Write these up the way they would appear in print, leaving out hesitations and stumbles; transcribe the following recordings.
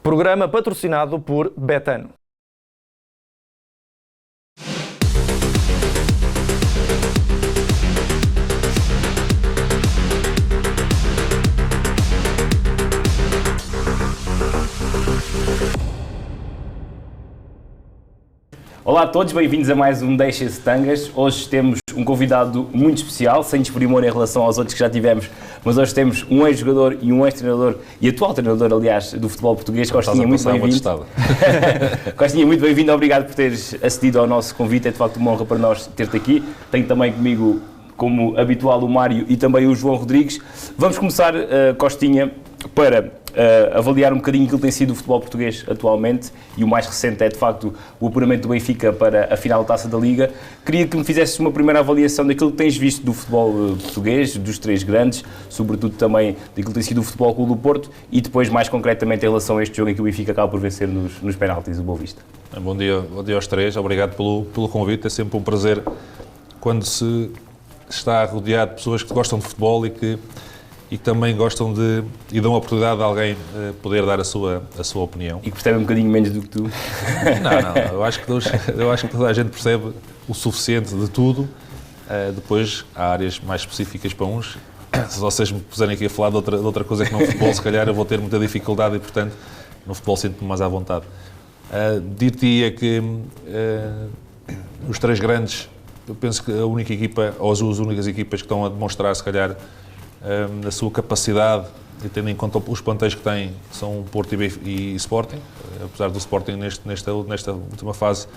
Programa patrocinado por Betano. Olá a todos, bem-vindos a mais um Deixem-se Tangas. Hoje temos um convidado muito especial, sem desprimor em relação aos outros que já tivemos, mas hoje temos um ex-jogador e um ex-treinador, e atual treinador, aliás, do futebol português. Costinha, muito bem-vindo. Costinha, muito bem-vindo, obrigado por teres acedido ao nosso convite, é de facto uma honra para nós ter-te aqui. Tenho também comigo, como habitual, o Mário e também o João Rodrigues. Vamos começar, Costinha, para avaliar um bocadinho aquilo que tem sido o futebol português atualmente, e o mais recente é de facto o apuramento do Benfica para a final da Taça da Liga. Queria que me fizesses uma primeira avaliação daquilo que tens visto do futebol português, dos três grandes, sobretudo também daquilo que tem sido o Futebol Clube do Porto, e depois mais concretamente em relação a este jogo em que o Benfica acaba por vencer nos penaltis, o Boa Vista. Bom dia aos três, obrigado pelo convite, é sempre um prazer quando se está rodeado de pessoas que gostam de futebol e que também gostam e dão a oportunidade a alguém poder dar a sua opinião. E que percebe um bocadinho menos do que tu. Não, eu acho que toda a gente percebe o suficiente de tudo. Depois há áreas mais específicas para uns. Se vocês me puserem aqui a falar de outra coisa que não futebol, se calhar eu vou ter muita dificuldade e, portanto, no futebol sinto-me mais à vontade. Dir-te-ia que os três grandes, eu penso que a única equipa, ou as únicas equipas que estão a demonstrar, se calhar, a sua capacidade, e tendo em conta os plantéis que têm, são Porto e Sporting, apesar do Sporting nesta última fase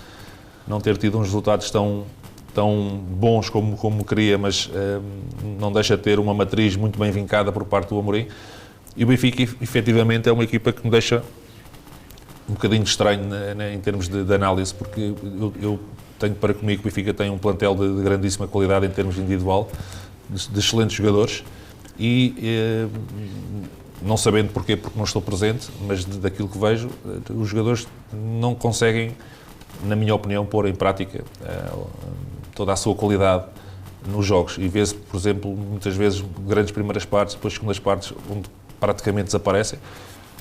não ter tido uns resultados tão bons como queria, mas não deixa de ter uma matriz muito bem vincada por parte do Amorim. E o Benfica, efetivamente, é uma equipa que me deixa um bocadinho estranho em termos de análise, porque eu tenho para comigo que o Benfica tem um plantel de grandíssima qualidade em termos individual, de excelentes jogadores, e não sabendo porquê, porque não estou presente, mas daquilo que vejo, os jogadores não conseguem, na minha opinião, pôr em prática toda a sua qualidade nos jogos. E vê-se, por exemplo, muitas vezes grandes primeiras partes, depois segundas partes, onde praticamente desaparecem.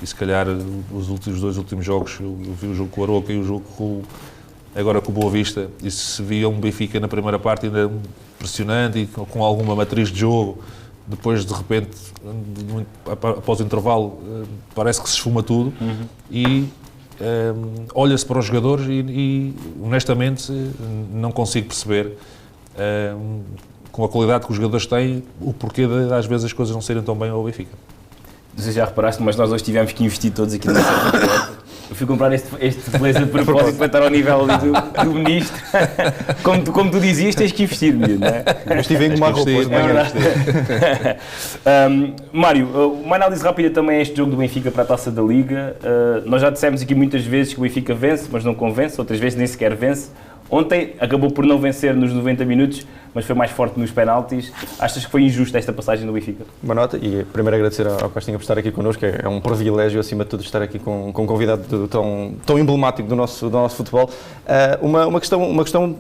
E se calhar os dois últimos jogos, eu vi o jogo com o Aroca e o jogo agora com o Boa Vista, e se via um Benfica na primeira parte ainda pressionante e com alguma matriz de jogo, depois de repente, após o intervalo, parece que se esfuma tudo. E olha-se para os jogadores e honestamente não consigo perceber, com a qualidade que os jogadores têm, o porquê de às vezes as coisas não serem tão bem ao Benfica. Não sei se já reparaste, mas nós hoje tivemos que investir todos aqui nessa projeto. Eu fui comprar este blazer de propósito para estar ao nível ali do ministro. Como tu dizias, tens que investir, mesmo, não é? Eu estive em uma roupa. Mário, uma análise rápida também a este jogo do Benfica para a Taça da Liga. Nós já dissemos aqui muitas vezes que o Benfica vence, mas não convence, outras vezes nem sequer vence. Ontem acabou por não vencer nos 90 minutos, mas foi mais forte nos penaltis. Achas que foi injusta esta passagem do Benfica? Uma nota, e primeiro agradecer ao Costinha por estar aqui connosco, é um privilégio, acima de tudo, estar aqui com um convidado tão emblemático do nosso futebol. Uma questão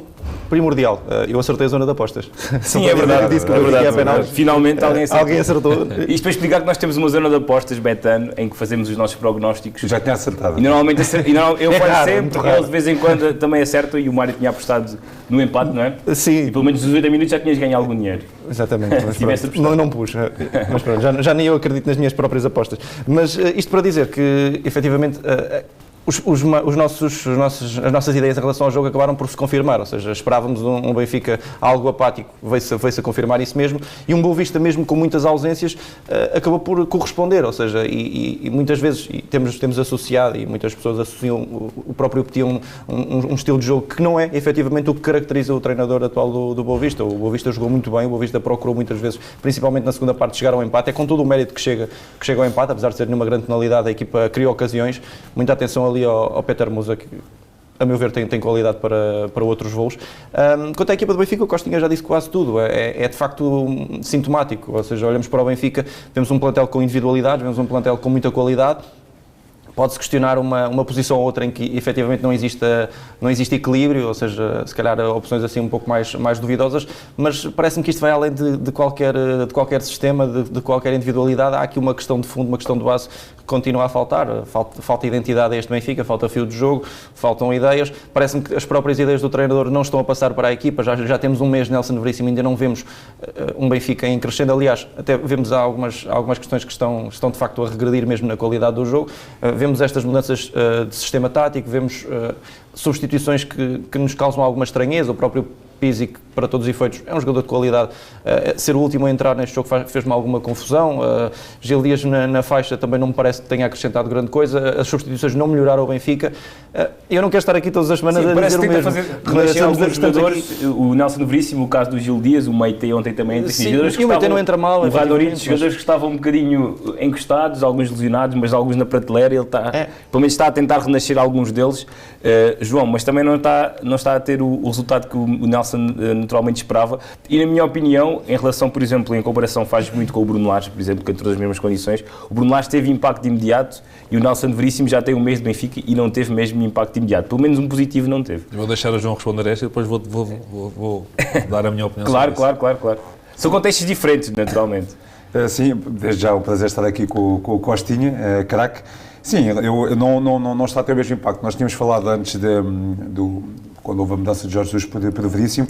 primordial, eu acertei a zona de apostas. Sim, é verdade. Finalmente alguém acertou. Isto para explicar que nós temos uma zona de apostas, Betano, em que fazemos os nossos prognósticos. Já tinha acertado. E normalmente eu falho sempre, ele de vez em quando também acerta, e o Mário tinha apostado no empate, não é? Sim. E pelo menos nos 80 minutos já tinhas ganho algum dinheiro. Exatamente. Não pus. Mas pronto, já nem eu acredito nas minhas próprias apostas. Mas isto para dizer que, efetivamente, as nossas ideias em relação ao jogo acabaram por se confirmar, ou seja, esperávamos um Benfica algo apático, veio-se a confirmar isso mesmo, e um Boa Vista mesmo com muitas ausências acabou por corresponder, ou seja, e muitas vezes temos associado, e muitas pessoas associam o próprio Petit um estilo de jogo que não é efetivamente o que caracteriza o treinador atual do Boa Vista. O Boa Vista jogou muito bem, o Boa Vista procurou muitas vezes, principalmente na segunda parte, chegar ao empate, é com todo o mérito que chega ao empate, apesar de ser numa grande penalidade, a equipa criou ocasiões, muita atenção ali ao Peter Musa, que a meu ver tem qualidade para outros voos. Quanto à equipa do Benfica, o Costinha já disse quase tudo, é de facto sintomático, ou seja, olhamos para o Benfica, vemos um plantel com individualidade, vemos um plantel com muita qualidade, Pode-se questionar uma posição ou outra em que efetivamente não existe equilíbrio, ou seja, se calhar opções assim um pouco mais duvidosas, mas parece-me que isto vai além de qualquer sistema, de qualquer individualidade. Há aqui uma questão de fundo, uma questão de base que continua a faltar. Falta identidade a este Benfica, falta fio de jogo, faltam ideias. Parece-me que as próprias ideias do treinador não estão a passar para a equipa. Já temos um mês, Nelson Veríssimo, ainda não vemos um Benfica em crescendo. Aliás, até vemos algumas questões que estão de facto a regredir mesmo na qualidade do jogo. Vemos estas mudanças de sistema tático, vemos substituições que nos causam alguma estranheza. O próprio Pizzi, que para todos os efeitos é um jogador de qualidade, ser o último a entrar neste jogo fez-me alguma confusão. Gil Dias na faixa também não me parece que tenha acrescentado grande coisa. As substituições não melhoraram o Benfica. Eu não quero estar aqui todas as semanas a dizer o mesmo. Renascer alguns jogadores, o Nelson Veríssimo, o caso do Gil Dias, o Meite ontem também, jogadores que estavam, não entra mal, o Radoric, jogadores que estavam um bocadinho encostados, alguns lesionados, mas alguns na prateleira. Ele está, pelo menos está a tentar renascer alguns deles, João, mas também não está a ter o resultado que o Nelson naturalmente esperava. E na minha opinião, em relação, por exemplo, em comparação faz muito com o Bruno Lage, por exemplo, que entrou nas mesmas condições, o Bruno Lage teve impacto imediato e o Nelson Veríssimo já tem um mês de Benfica e não teve mesmo impacto imediato, pelo menos um positivo não teve. Eu vou deixar o João responder esta e depois vou dar a minha opinião. Claro. São contextos diferentes, naturalmente. Sim, desde já o prazer estar aqui com o Costinha, craque. Sim, eu não está a ter o mesmo impacto. Nós tínhamos falado antes quando houve a mudança de Jorge Jesus para o Veríssimo,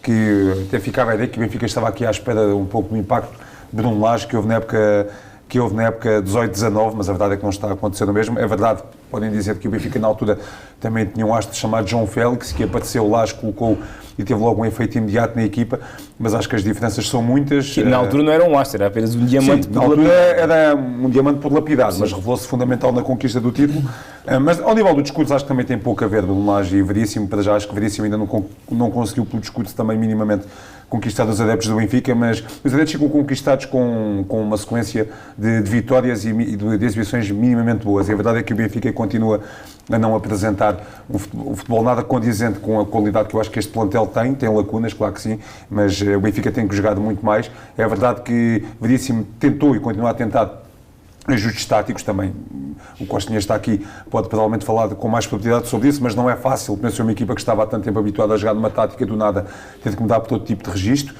que até ficava a ideia que o Benfica estava aqui à espera um pouco do impacto de Bruno Lage que houve na época 18-19, mas a verdade é que não está acontecendo o mesmo. É verdade, podem dizer que o Benfica na altura também tinha um astro chamado João Félix, que apareceu lá, colocou e teve logo um efeito imediato na equipa, mas acho que as diferenças são muitas. Que na altura não era um astro, era apenas um diamante. Sim, na altura era um diamante por lapidar, mas revelou-se fundamental na conquista do título. Mas ao nível do discurso acho que também tem pouco a ver do Lage e Veríssimo, para já acho que Veríssimo ainda não conseguiu pelo discurso também minimamente conquistar os adeptos do Benfica, mas os adeptos ficam conquistados com uma sequência de vitórias e de exibições minimamente boas. E a verdade é que o Benfica continua a não apresentar um futebol nada condizente com a qualidade que eu acho que este plantel tem lacunas, claro que sim, mas o Benfica tem que jogar muito mais. É verdade que Veríssimo tentou e continua a tentar ajustes táticos também. O Costinha está aqui, pode provavelmente falar com mais probabilidade sobre isso, mas não é fácil. Penso uma equipa que estava há tanto tempo habituada a jogar numa tática do nada, teve que mudar por todo tipo de registro.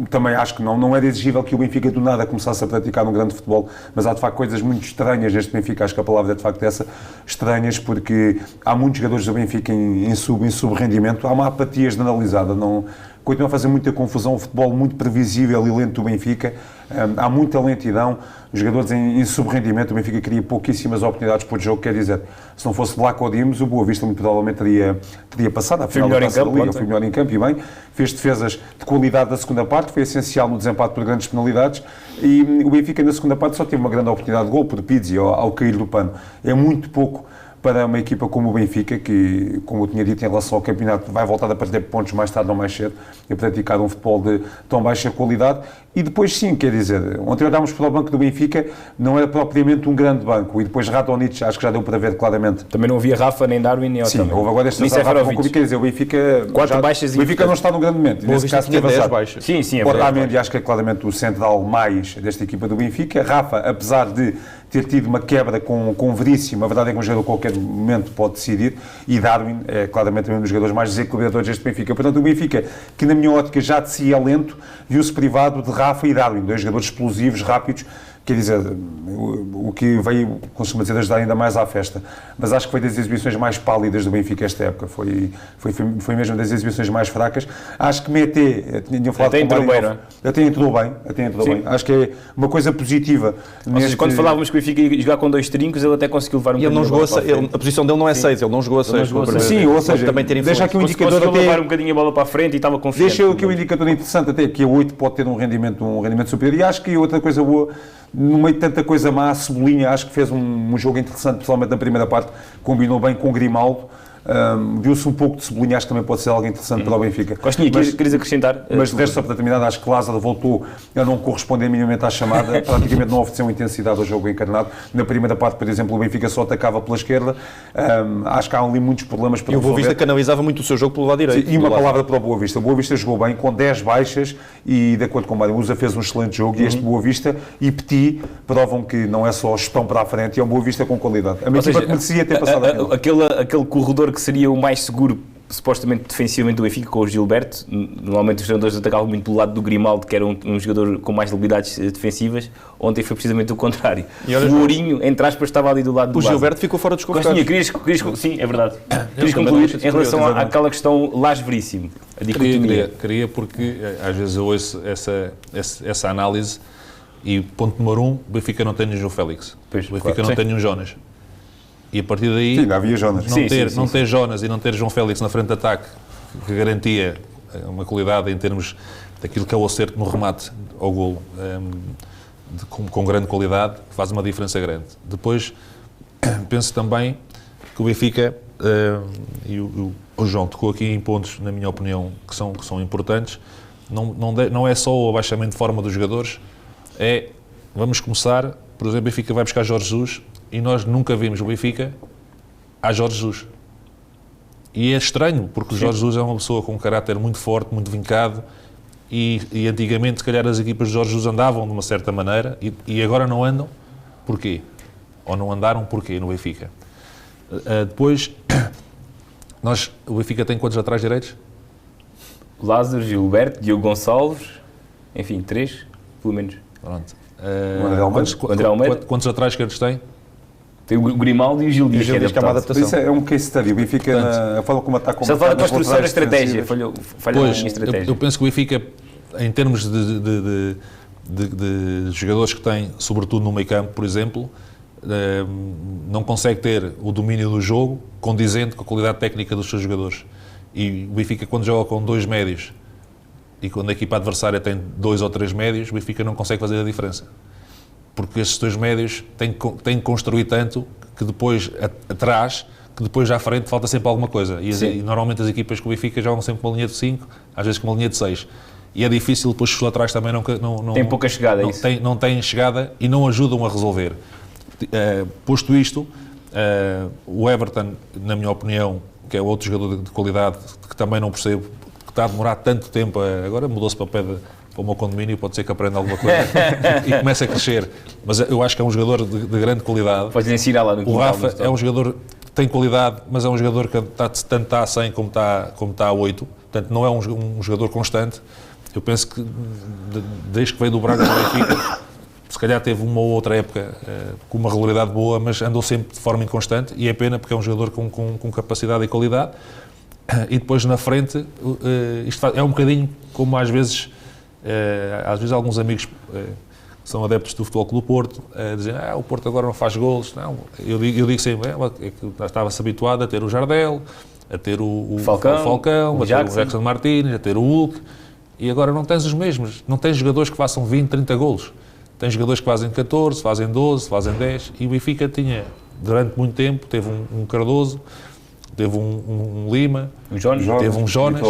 Também acho que não era exigível que o Benfica do nada começasse a praticar um grande futebol, mas há de facto coisas muito estranhas neste Benfica, acho que a palavra é de facto essa, estranhas, porque há muitos jogadores do Benfica em sub-rendimento, há uma apatia generalizada, continua a fazer muita confusão, o futebol muito previsível e lento do Benfica, há muita lentidão, os jogadores em sub-rendimento, o Benfica cria pouquíssimas oportunidades por jogo, quer dizer, se não fosse Vlaco Dimos, o Boa Vista muito provavelmente teria passado, afinal foi melhor em campo e bem, fez defesas de qualidade da segunda parte, foi essencial no desempate por grandes penalidades e o Benfica na segunda parte só teve uma grande oportunidade de gol por Pizzi ao cair do pano, é muito pouco para uma equipa como o Benfica, que, como eu tinha dito em relação ao campeonato, vai voltar a perder pontos mais tarde ou mais cedo, e praticar um futebol de tão baixa qualidade. E depois sim, quer dizer, ontem olhámos para o banco do Benfica, não era propriamente um grande banco, e depois Radonjic, acho que já deu para ver claramente. Também não havia Rafa nem Darwin, nem Sim, houve agora esta Rafa, quer dizer, o Benfica... baixas o Benfica não está no grande momento. Nesse caso tinha 10 baixas. Sim, é verdade. Acho que é claramente o central mais desta equipa do Benfica. Rafa, apesar de ter tido uma quebra com Veríssimo, a verdade é que um jogador a qualquer momento pode decidir, e Darwin é claramente um dos jogadores mais desequilibradores deste Benfica. Portanto, o Benfica, que na minha ótica já de si é lento, viu-se privado de Rafa e Darwin, dois jogadores explosivos, rápidos, quer dizer, o que veio, costuma dizer, ajudar ainda mais à festa. Mas acho que foi das exibições mais pálidas do Benfica esta época, foi mesmo das exibições mais fracas. Acho que Meté, tinham falado com o Mário, até entrou bem. Acho que é uma coisa positiva. Ou seja, quando falávamos que o Benfica ia jogar com dois trincos, ele até conseguiu levar um bocadinho. Ele não jogou a posição dele não é 6, ele não jogou a 6. Sim, ou seja, também ter deixa aqui um indicador até levar um bocadinho a bola para a frente e estava confiante. Deixa aqui um indicador interessante, até que a 8 pode ter um rendimento superior. E acho que outra coisa boa, no meio de tanta coisa má, a Cebolinha acho que fez um jogo interessante, principalmente na primeira parte, combinou bem com o Grimaldo. viu-se um pouco de sublinhar, também pode ser algo interessante para o Benfica. Costinha, querias acrescentar? Mas de resto, só para terminar, acho que Lázaro voltou a não corresponder minimamente à chamada, praticamente não ofereceu intensidade ao jogo encarnado. Na primeira parte, por exemplo, o Benfica só atacava pela esquerda, acho que há ali muitos problemas para resolver. E o Boa Vista canalizava muito o seu jogo pelo lado direito. Sim, e uma palavra para o Boa Vista. O Boa Vista jogou bem, com 10 baixas, e de acordo com o Mário Musa fez um excelente jogo, e este Boa Vista e Petit provam que não é só gestão para a frente, é um Boa Vista com qualidade. A minha equipa que merecia ter passado aquele corredor que seria o mais seguro, supostamente defensivamente, do Benfica, com o Gilberto. Normalmente os treinadores atacavam muito pelo lado do Grimaldo, que era um jogador com mais habilidades defensivas. Ontem foi precisamente o contrário. O Ourinho, entre aspas, estava ali do lado do Lázaro. O Gilberto ficou fora dos convocados. Sim, é verdade. Querias concluir em relação àquela questão Lage Veríssimo? Queria porque às vezes eu ouço essa análise e ponto número 1, o Benfica não tem nenhum João Félix. Pois, o Benfica não tem nenhum Jonas. E a partir daí, sim, havia Jonas. Não ter Jonas e não ter João Félix na frente de ataque, que garantia uma qualidade em termos daquilo que é o acerto no remate ao golo, com grande qualidade, que faz uma diferença grande. Depois, penso também que o Benfica, e o João tocou aqui em pontos, na minha opinião, que são importantes, não é só o abaixamento de forma dos jogadores, vamos começar, por exemplo, o Benfica vai buscar Jorge Jesus, e nós nunca vimos o Benfica a Jorge Jesus. E é estranho, porque o Jorge Jesus é uma pessoa com um caráter muito forte, muito vincado, e antigamente, se calhar, as equipas de Jorge Jesus andavam de uma certa maneira, e agora não andam. Porquê? Ou não andaram porquê no Benfica? Depois, o Benfica tem quantos laterais direitos? Lázaro, Gilberto, Diogo Gonçalves, enfim, 3, pelo menos. Pronto. André Almeida. Quantos laterais esquerdos tem? Tem o Grimaldo e o Gil Dias, que é uma adaptação. Isso é um case study. O Benfica, a forma como ataca o mercado. Só fala da construção da estratégia. Falhou na estratégia. Eu penso que o Benfica, em termos de jogadores que tem, sobretudo no meio campo, por exemplo, não consegue ter o domínio do jogo condizente com a qualidade técnica dos seus jogadores. E o Benfica, quando joga com 2 médios e quando a equipa adversária tem 2 ou 3 médios, o Benfica não consegue fazer a diferença. Porque esses 2 médios têm que construir tanto que depois atrás, que depois já à frente falta sempre alguma coisa. E normalmente as equipas com o Benfica jogam sempre com uma linha de 5, às vezes com uma linha de 6. E é difícil, depois os laterais também não tem pouca chegada, não têm chegada e não ajudam a resolver. Posto isto, o Everton, na minha opinião, que é outro jogador de qualidade, que também não percebo, que está a demorar tanto tempo, agora mudou-se para o meu condomínio, pode ser que aprenda alguma coisa e comece a crescer. Mas eu acho que é um jogador de grande qualidade. Podes ensinar lá no O Rafa é um jogador que tem qualidade, mas é um jogador que tanto está a 100 como está a 8. Portanto, não é um jogador constante. Eu penso que, desde que veio do Braga para o Benfica, se calhar teve uma ou outra época com uma regularidade boa, mas andou sempre de forma inconstante, e é pena porque é um jogador com capacidade e qualidade. E depois na frente, isto é um bocadinho como às vezes alguns amigos que são adeptos do Futebol Clube do Porto dizem, o Porto agora não faz golos. Não, eu digo sempre, estava-se habituado a ter o Jardel, a ter o Falcão, a ter o Jackson Martínez, a ter o Hulk, e agora não tens os mesmos. Não tens jogadores que façam 20, 30 golos. Tens jogadores que fazem 14, fazem 12, fazem 10, e o Benfica tinha, durante muito tempo, teve um Cardoso, teve um Lima, teve um Jonas,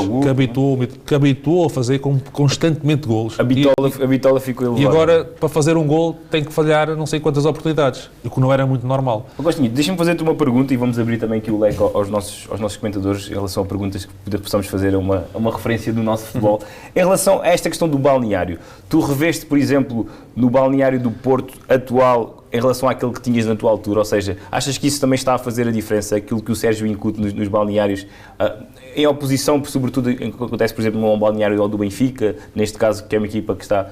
que habituou a fazer constantemente golos. A bitola ficou elevada. E agora, para fazer um gol, tem que falhar não sei quantas oportunidades, o que não era muito normal. Agostinho, deixa-me fazer-te uma pergunta, e vamos abrir também aqui o leque aos nossos comentadores em relação a perguntas que possamos fazer a uma referência do nosso futebol. Em relação a esta questão do balneário, tu reveste, por exemplo, no balneário do Porto atual, em relação àquele que tinhas na tua altura, ou seja, achas que isso também está a fazer a diferença, aquilo que o Sérgio incute nos balneários, em oposição, sobretudo, em que acontece, por exemplo, no balneário do Benfica, neste caso, que é uma equipa que está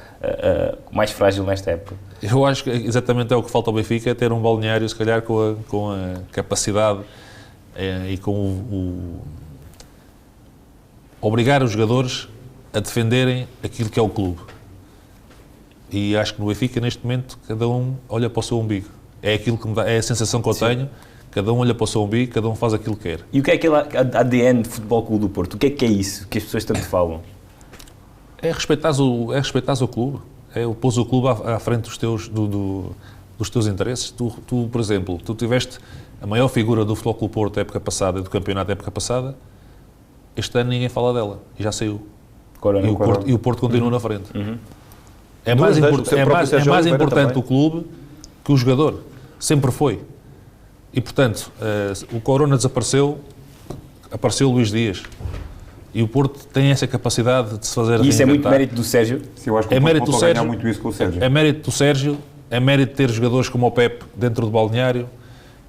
mais frágil nesta época? Eu acho que exatamente é o que falta ao Benfica, é ter um balneário, se calhar, com a capacidade e com obrigar os jogadores a defenderem aquilo que é o clube. E acho que no Benfica, neste momento, cada um olha para o seu umbigo. É aquilo que me dá, é a sensação que eu tenho. Cada um olha para o seu umbigo, cada um faz aquilo que quer. E o que é aquele ADN de Futebol Clube do Porto? O que é isso que as pessoas tanto falam? É respeitares o clube. É pôs o clube à frente dos teus interesses. Tu, por exemplo, tu tiveste a maior figura do Futebol Clube Porto da época passada e do campeonato da época passada, este ano ninguém fala dela, e já saiu. E o Porto continua na frente. É mais, importante o clube que o jogador, sempre foi. E, portanto, o Corona desapareceu, apareceu o Luís Dias. E o Porto tem essa capacidade de se fazer reinventar. E isso é muito mérito do Sérgio? Sim, eu acho que o Porto pode ganhar muito isso com o Sérgio. É mérito do Sérgio, é mérito de ter jogadores como o Pepe dentro do balneário,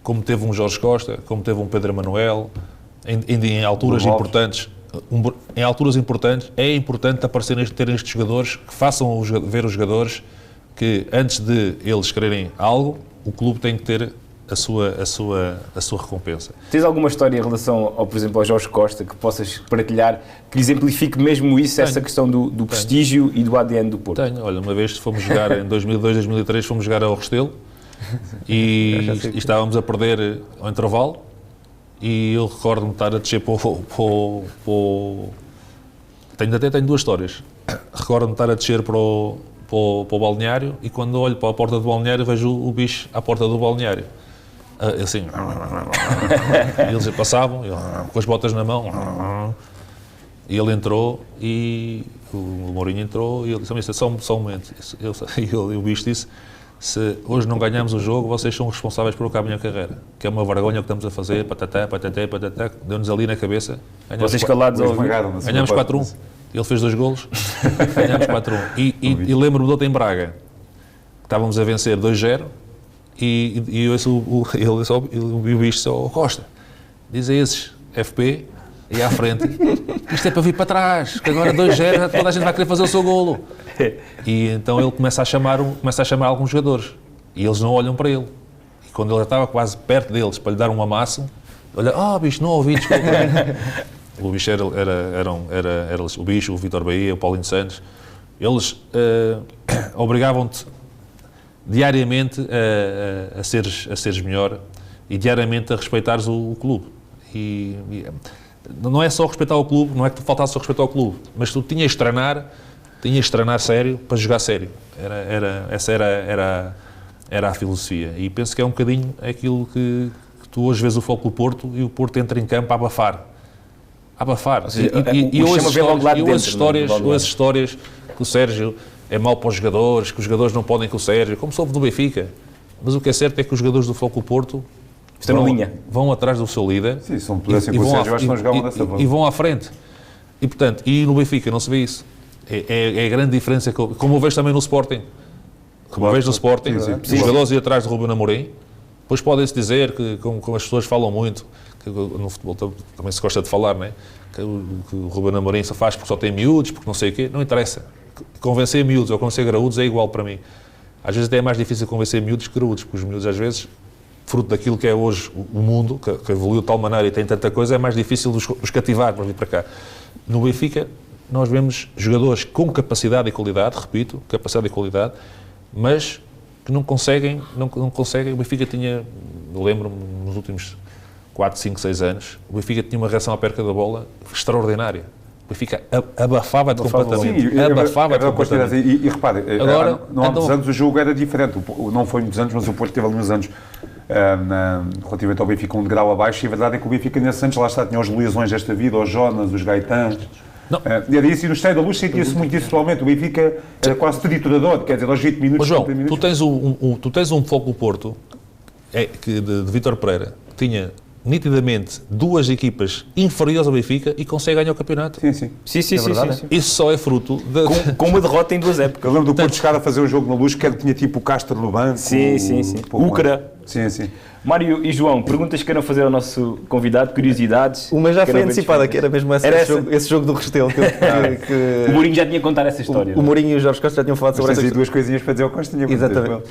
como teve um Jorge Costa, como teve um Pedro Emanuel, em alturas importantes. Em alturas importantes, é importante terem estes jogadores que façam ver os jogadores que, antes de eles quererem algo, o clube tem que ter a sua recompensa. Tens alguma história em relação, por exemplo, ao Jorge Costa, que possas partilhar, que exemplifique mesmo isso, essa questão do prestígio e do ADN do Porto? Tenho. Olha, uma vez fomos jogar, em 2002, 2003, fomos jogar ao Restelo e estávamos a perder ao intervalo. E eu recordo-me de estar a descer Tenho duas histórias. Recordo-me de estar a descer para o balneário e quando olho para a porta do balneário vejo o bicho à porta do balneário. Assim. E eles passavam, eu, com as botas na mão. E ele entrou e o Mourinho entrou e ele disse: só um momento. E o bicho disse: se hoje não ganhamos o jogo, vocês são responsáveis por a minha carreira. Que é uma vergonha o que estamos a fazer, patatá, deu-nos ali na cabeça. Vocês calados ao ouvir. Ganhámos 4-1. Ele fez 2 golos, ganhámos 4-1. E lembro-me de outro em Braga, que estávamos a vencer 2-0, e o bicho disse: Costa, diz a esses FP, e à frente, isto é para vir para trás, que agora 2-0, toda a gente vai querer fazer o seu golo. E então ele começa a chamar alguns jogadores e eles não olham para ele. E quando ele já estava quase perto deles para lhe dar um amasso, olha: bicho, não ouvi, desculpa. O bicho era o bicho, o Vítor Bahia, o Paulinho Santos. Eles obrigavam-te diariamente a seres melhor e diariamente a respeitares o clube. E não é só respeitar o clube, não é que tu faltasse só respeitar o clube, mas tu tinhas de treinar sério para jogar sério. Essa era a filosofia. E penso que é um bocadinho aquilo que tu hoje vês o Futebol Clube Porto e o Porto entra em campo a abafar. E ouço histórias que o Sérgio é mau para os jogadores, que os jogadores não podem com o Sérgio, como soube do Benfica. Mas o que é certo é que os jogadores do Futebol Clube Porto vão atrás do seu líder. Sim, se não pudessem com o Sérgio, acho que não jogavam dessa forma. E vão à frente. E, portanto, no Benfica não se vê isso. É a grande diferença, como eu vejo também no Sporting. Os jogadores iam atrás de Ruben Amorim. Depois podem-se dizer que, como as pessoas falam muito, que no futebol também se gosta de falar, não é? Que o Ruben Amorim só faz porque só tem miúdos, porque não sei o quê. Não interessa. Convencer miúdos ou convencer graúdos é igual para mim. Às vezes até é mais difícil convencer miúdos que graúdos, porque os miúdos às vezes, fruto daquilo que é hoje o mundo, que evoluiu de tal maneira e tem tanta coisa, é mais difícil os cativar para vir para cá. No Benfica, nós vemos jogadores com capacidade e qualidade, repito, mas que não conseguem. O Benfica tinha, eu lembro-me, nos últimos 4, 5, 6 anos, o Benfica tinha uma reação à perca da bola extraordinária. O Benfica abafava-te completamente. E repare, agora, não há muitos anos o jogo era diferente. Não foi muitos anos, mas o Porto teve ali uns anos relativamente ao Benfica um degrau abaixo, e a verdade é que o Benfica nesses anos, lá está, tinha os Luizões desta vida, os Jonas, os Gaetãs. Era isso, e no Estádio da Luz sentia-se muito isso atualmente. O Benfica era quase triturador, quer dizer, aos 20 minutos, João, 30 minutos. tu tens um Futebol Porto de Vítor Pereira, que tinha nitidamente 2 equipas inferiores ao Benfica e consegue ganhar o campeonato. Sim. Isso só é fruto com uma derrota em 2 épocas. Eu lembro do Porto chegar a fazer um jogo na Luz, que tinha tipo o Castro no banco. Sim. Úcara. Sim. Mário e João, perguntas que queiram fazer ao nosso convidado, curiosidades. Uma já foi antecipada, que era mesmo esse jogo do Restelo. O Mourinho já tinha contado essa história. O Mourinho e o Jorge Costa já tinham falado sobre essa questão. 2 coisinhas para dizer ao Costa. Exatamente.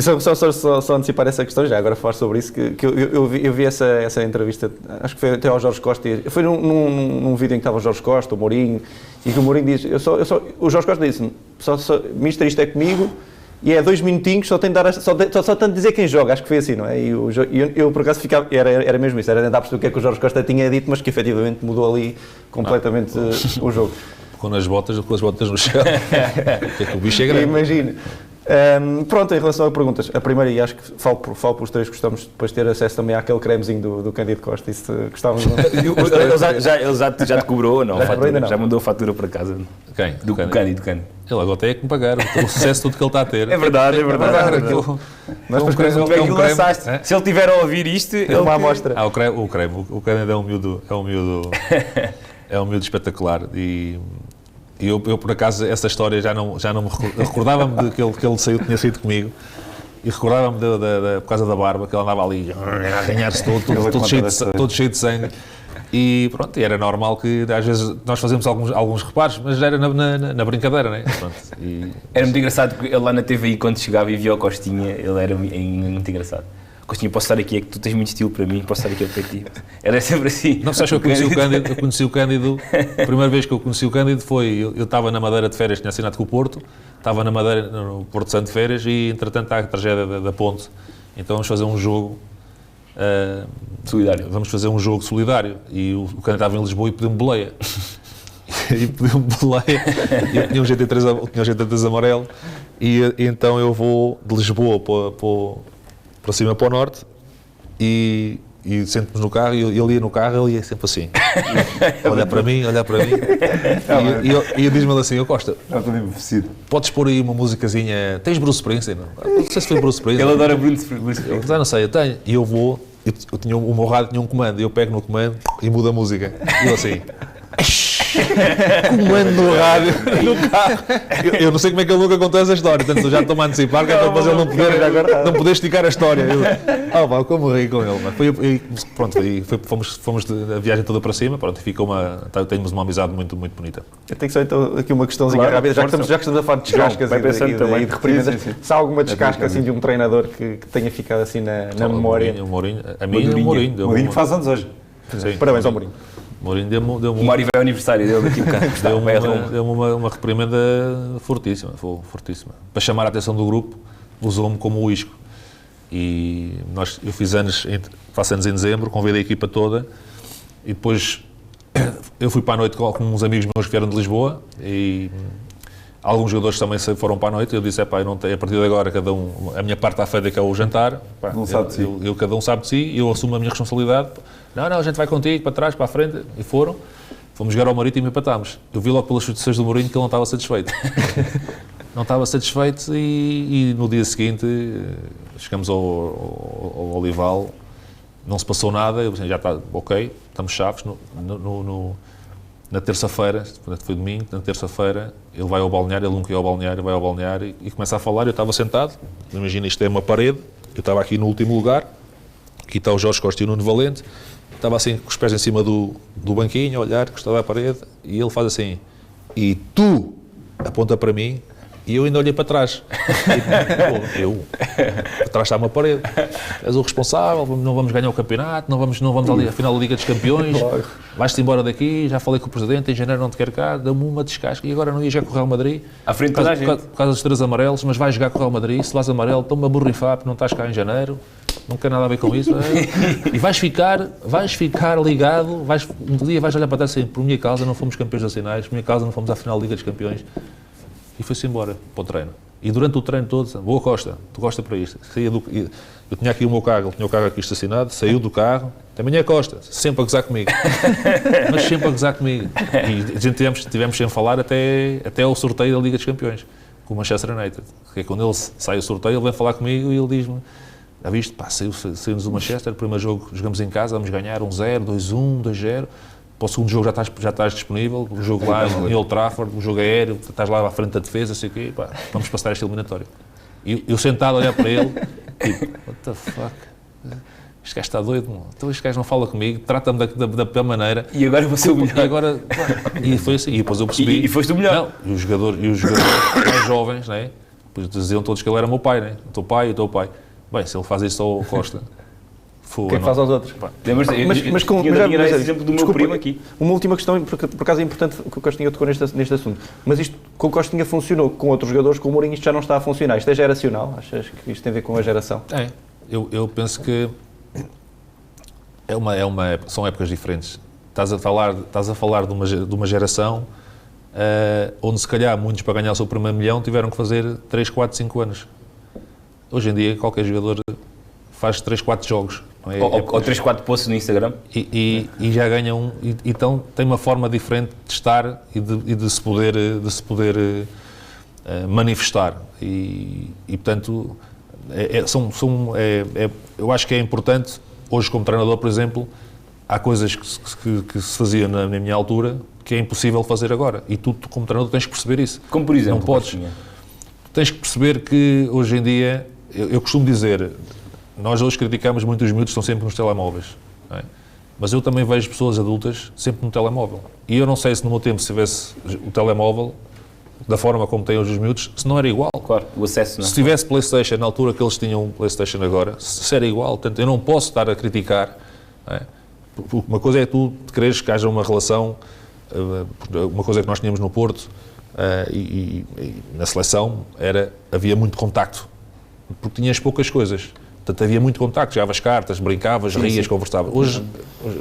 Só antecipar essa questão, já agora falar sobre isso, que eu vi essa entrevista, acho que foi até ao Jorge Costa, foi num vídeo em que estava o Jorge Costa, o Mourinho, e que o Mourinho diz, o Jorge Costa disse-me, mister, isto é comigo, e é 2 minutinhos, só tem de dizer quem joga, acho que foi assim, não é? E eu por acaso ficava, era mesmo isso, era tentar perceber o que é que o Jorge Costa tinha dito, mas que efetivamente mudou ali completamente o jogo. Com as botas no chão, que o bicho é grande. Imagina. Pronto, em relação a perguntas, a primeira, e acho que falo pelos três, gostamos depois de ter acesso também àquele cremezinho do Cândido Costa, isso gostávamos. Ele já te cobrou ou não? Já mandou a fatura para casa? Quem? Do Cândido. Ele agora tem que me pagar o sucesso todo que ele está a ter. É verdade. Nós depois Mas como é que o lançaste? Se ele tiver a ouvir isto, é uma amostra. O creme. O Cândido é um miúdo espetacular e eu por acaso essa história já não me recordava-me de que ele tinha saído comigo e recordava-me por causa da barba, que ele andava ali a ganhar-se todo cheio de sangue. E pronto, era normal que às vezes nós fazemos alguns reparos, mas já era na brincadeira, né? Pronto, Era muito engraçado porque ele lá na TVI, quando chegava e via o Costinha, ele era muito engraçado. Costinha, posso estar aqui, é que tu tens muito estilo para mim, posso estar aqui para ti. Era sempre assim. Não sabes que eu conheci o Cândido, a primeira vez que eu conheci o Cândido foi, eu estava na Madeira de férias, tinha assinado com o Porto, estava na Madeira, no Porto Santo de férias e entretanto há a tragédia da ponte, então vamos fazer um jogo solidário. Vamos fazer um jogo solidário e o Cândido estava em Lisboa e pediu-me boleia. E pediu-me boleia, e tinha um GT3 amarelo e então eu vou de Lisboa para cima, para o norte e sento-me no carro e ele ia no carro, ele ia sempre assim, olhar para mim e diz-me assim, Costa, podes pôr aí uma musicazinha, tens Bruce Springsteen? Não sei se foi Bruce Springsteen. Ele adora Bruce Springsteen. Eu não sei, eu tenho, e eu vou, o meu rádio tinha um comando, eu pego no comando e mudo a música, e ele assim, comando no rádio, no carro. Eu não sei como é que ele nunca contou essa história, portanto eu já estou-me a antecipar, que é para depois ele não poder esticar a história. Como ri com ele. Fomos a viagem toda para cima, pronto, temos uma amizade muito, muito bonita. Eu tenho só então aqui uma questãozinha rápida, já que estamos a falar de descascas e de reprimendas, se há alguma descasca assim, de um treinador que tenha ficado assim na memória? O Mourinho, a mim é o Mourinho. O Mourinho faz anos hoje. Parabéns ao Mourinho. Mourinho deu-me o Mário vai ao aniversário dele daqui a bocado. Deu-me uma reprimenda fortíssima. Para chamar a atenção do grupo, usou-me como o isco. E eu faço anos em dezembro, convidei a equipa toda e depois eu fui para a noite com uns amigos meus que vieram de Lisboa e alguns jogadores também foram para a noite. Eu disse, a partir de agora a minha parte à feita que é o jantar, cada um sabe de si, eu assumo a minha responsabilidade. Não, a gente vai contigo, para trás, para a frente, e fomos jogar ao Marítimo e empatámos. Eu vi logo pelas instituições do Mourinho que ele não estava satisfeito. Não estava satisfeito e no dia seguinte chegamos ao Olival, não se passou nada, eu já está, ok, estamos chaves. Na terça-feira, foi domingo, na terça-feira ele vai ao balneário, ele nunca ia ao balneário, vai ao balneário e começa a falar. Eu estava sentado, imagina, isto é uma parede, eu estava aqui no último lugar, aqui está o Jorge Costa e o Nuno Valente, estava assim com os pés em cima do banquinho, a olhar, encostado à parede, e ele faz assim, e tu, aponta para mim, e eu ainda olhei para trás. Atrás está uma parede. És o responsável, não vamos ganhar o campeonato, não vamos ali à final da Liga dos Campeões, vais-te embora daqui, já falei com o Presidente, em janeiro não te quero cá, deu-me uma descasca, e agora não ia jogar com o Real Madrid, à frente por causa dos 3 amarelos, mas vais jogar com o Real Madrid, se vais amarelo, estou-me a borrifar, porque não estás cá em janeiro, não quer nada a ver com isso, e vais ficar ligado, um dia vais olhar para trás assim, por minha causa não fomos campeões nacionais, por minha causa não fomos à final da Liga dos Campeões. E foi-se embora para o treino. E durante o treino todo, boa Costa, tu gosta para isto. Eu tinha aqui o meu carro, ele tinha o carro aqui estacionado, saiu do carro, também é Costa, sempre a gozar comigo. Mas sempre a gozar comigo. E a gente tivemos sem falar até ao sorteio da Liga dos Campeões, com o Manchester United. Porque quando ele sai o sorteio, ele vem falar comigo e ele diz-me, já viste, saímos do Manchester, primeiro jogo jogamos em casa, vamos ganhar 1-0, 2-1, 2-0. Para o segundo jogo já estás disponível, o jogo lá em Old Trafford, o jogo aéreo, estás lá à frente da defesa, sei o quê, vamos passar este eliminatório. E eu sentado a olhar para ele, tipo, what the fuck, este gajo está doido, então este gajo não fala comigo, trata-me da pior maneira. E agora vou ser o melhor. E foi assim, e depois eu percebi... E foste o melhor. Não, e os jogadores mais jovens, né, depois diziam todos que ele era meu pai, né, o teu pai. Bem, se ele faz isso ao Costa... O que é que faz aos outros? Mas com esse exemplo do meu primo aqui. Uma última questão, por acaso é importante que o Costinha tocou neste assunto. Mas isto, com o Costinha funcionou, com outros jogadores, com o Mourinho isto já não está a funcionar. Isto é geracional? Achas que isto tem a ver com a geração? Eu penso que são épocas diferentes. Estás a falar de uma geração onde se calhar muitos para ganhar o seu primeiro milhão tiveram que fazer 3, 4, 5 anos. Hoje em dia qualquer jogador faz 3, 4 jogos. Não é? Ou 3, 4 posts no Instagram. E já ganha então tem uma forma diferente de estar e de se poder manifestar. E portanto, eu acho que é importante, hoje como treinador, por exemplo, há coisas que se fazia na minha altura que é impossível fazer agora. E tu, como treinador, tens que perceber isso. Como por exemplo? Não podes. Tens que perceber que hoje em dia, eu costumo dizer, nós hoje criticamos muito os miúdos que estão sempre nos telemóveis, não é? Mas eu também vejo pessoas adultas sempre no telemóvel. E eu não sei se no meu tempo, se tivesse o telemóvel, da forma como têm hoje os miúdos, se não era igual. Claro, o acesso, não é? Se tivesse PlayStation na altura que eles tinham um PlayStation agora, se era igual. Portanto, eu não posso estar a criticar, não é? Uma coisa é tu quereres que haja uma relação, uma coisa que nós tínhamos no Porto e na seleção, havia muito contacto, porque tinhas poucas coisas. Portanto, havia muito contacto, jogavas cartas, brincavas, rias, conversavas. Hoje,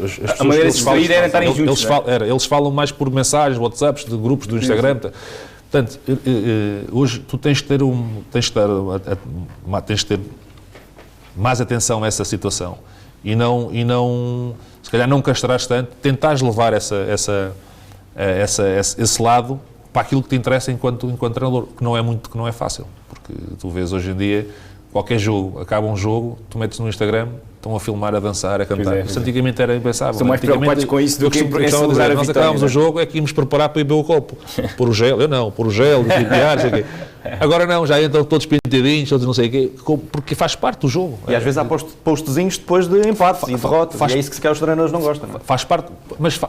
as pessoas... A maneira de se sair era estarem juntos, eles falam mais por mensagens, WhatsApps, de grupos do Instagram. Portanto, hoje tu tens de ter mais atenção a essa situação e não se calhar não castrares tanto, tentares levar esse lado para aquilo que te interessa enquanto treinador, que não é fácil, porque tu vês hoje em dia qualquer jogo, acaba um jogo, tu metes no Instagram, estão a filmar, a dançar, a cantar. Isso antigamente era impensável. Estão mais preocupados com isso do que em celebrar a nós vitória. acabámos o jogo, é que íamos preparar para ir beber o copo. Pôr o gel, desviar, não sei o quê. Agora não, já entram todos pintadinhos, todos não sei o quê, porque faz parte do jogo. E às vezes há postzinhos depois de empates e derrotas, e é isso que se calhar os treinadores não gostam. Faz parte, mas